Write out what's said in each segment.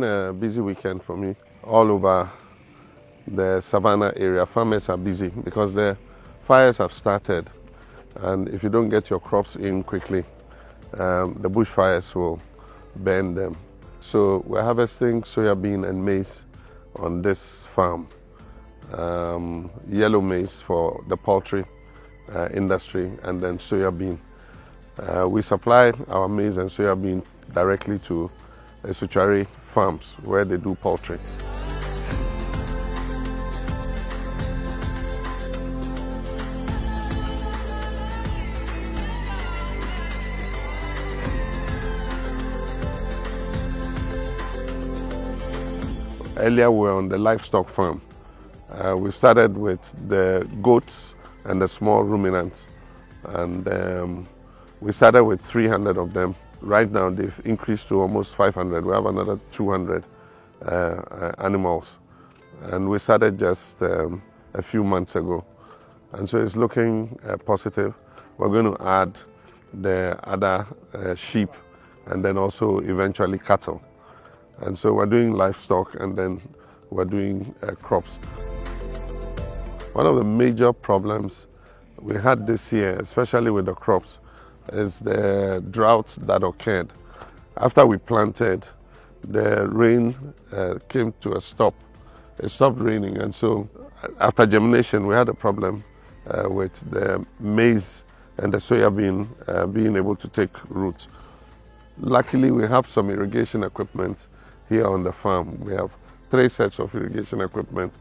a busy weekend for me. All over the Savannah area, farmers are busy because the fires have started, and if you don't get your crops in quickly, the bushfires will burn them. So we're harvesting soybean and maize on this farm. Yellow maize for the poultry industry, and then soybean. We supply our maize and soybean directly to estuary farms where they do poultry. Earlier we were on the livestock farm. We started with the goats and the small ruminants, and we started with 300 of them. Right now they've increased to almost 500. We have another 200 animals, and we started just a few months ago, and so it's looking positive. We're going to add the other sheep and then also eventually cattle. And so we're doing livestock, and then we're doing crops. One of the major problems we had this year, especially with the crops, is the drought that occurred. After we planted, the rain came to a stop. It stopped raining, and so after germination, we had a problem with the maize and the soybean being able to take root. Luckily, we have some irrigation equipment here on the farm. We have 3 sets of irrigation equipment.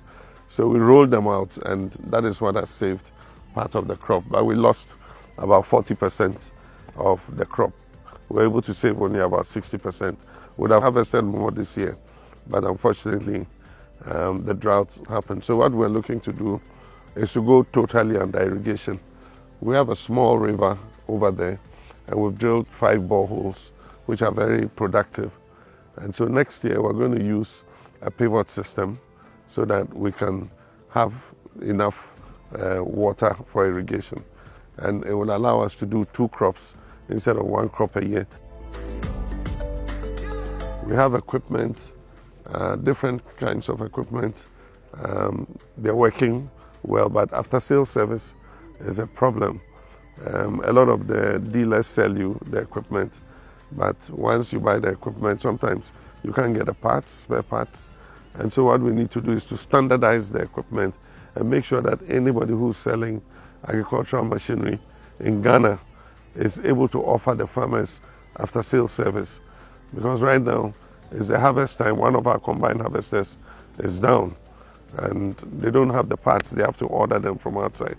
So we rolled them out, and that is what has saved part of the crop. But we lost about 40% of the crop. We were able to save only about 60%. Would have harvested more this year, but unfortunately the drought happened. So what we're looking to do is to go totally under irrigation. We have a small river over there, and we've drilled 5 boreholes, which are very productive. And so next year we're going to use a pivot system so that we can have enough water for irrigation. And it will allow us to do 2 crops instead of 1 crop a year. We have equipment, different kinds of equipment. They're working well, but after sales service is a problem. A lot of the dealers sell you the equipment, but once you buy the equipment, sometimes you can't get the parts, spare parts. And so what we need to do is to standardize the equipment and make sure that anybody who's selling agricultural machinery in Ghana is able to offer the farmers after sales service. Because right now is the harvest time. One of our combined harvesters is down, and they don't have the parts. They have to order them from outside.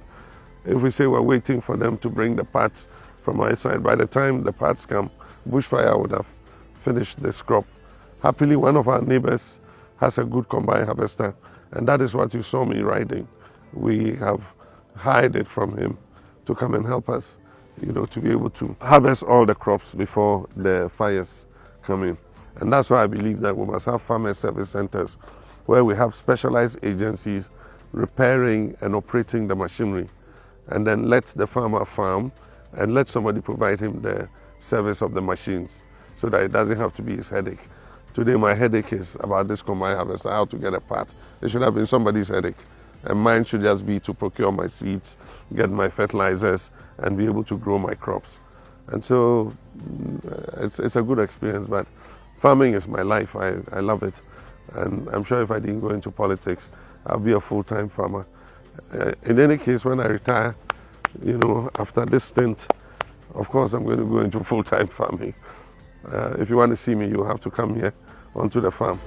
If we say we're waiting for them to bring the parts from outside, by the time the parts come, bushfire would have finished this crop. Happily, one of our neighbors has a good combine harvester, and that is what you saw me riding. We have hired it from him to come and help us, to be able to harvest all the crops before the fires come in. And that's why I believe that we must have farmer service centers where we have specialized agencies repairing and operating the machinery, and then let the farmer farm and let somebody provide him the service of the machines so that it doesn't have to be his headache. Today my headache is about this combine harvester, how to get a part. It should have been somebody's headache. And mine should just be to procure my seeds, get my fertilizers, and be able to grow my crops. And so it's a good experience, but farming is my life. I love it. And I'm sure if I didn't go into politics, I'll be a full-time farmer. In any case, when I retire, after this stint, of course I'm going to go into full-time farming. If you want to see me, you'll have to come here onto the farm.